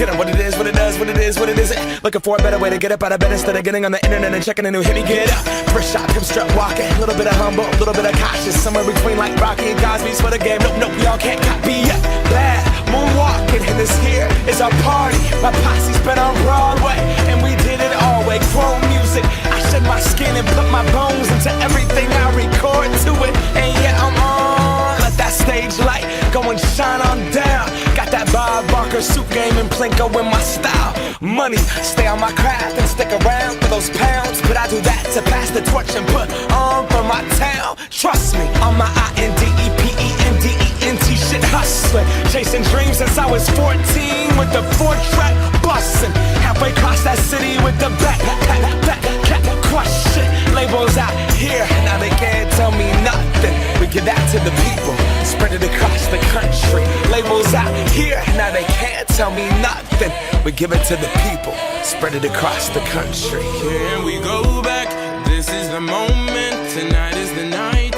Get it, what it is, what it does, what it is, what it isn't. Looking for a better way to get up out of bed instead of getting on the internet and checking a new hit. Me get up, first shot, come strut walking. A little bit of humble, a little bit of cautious. Somewhere between like Rocky and Cosby's for the game. Nope, nope, y'all can't copy yet. Bad moonwalking, and this here is our party. My posse's been on Broadway, and we did it all way. Chrome music, I shed my skin and put my bones into everything I record to it. And yeah, I'm on. Let that stage light go and shine on down. Got that Bob Barker suit game and Plinko in my style. Money, stay on my craft and stick around for those pounds. But I do that to pass the torch and put on for my town. Trust me, on my INDEPENDENT shit hustling. Chasing dreams since I was 14 with the 4-track bustin'. Halfway across that city with the back crush shit. Labels out here, now they can't tell me nothing. We give that to the people, spread it across the country. Labels out here, now they can't tell me nothing. We give it to the people, spread it across the country. Here we go back, this is the moment, tonight is the night.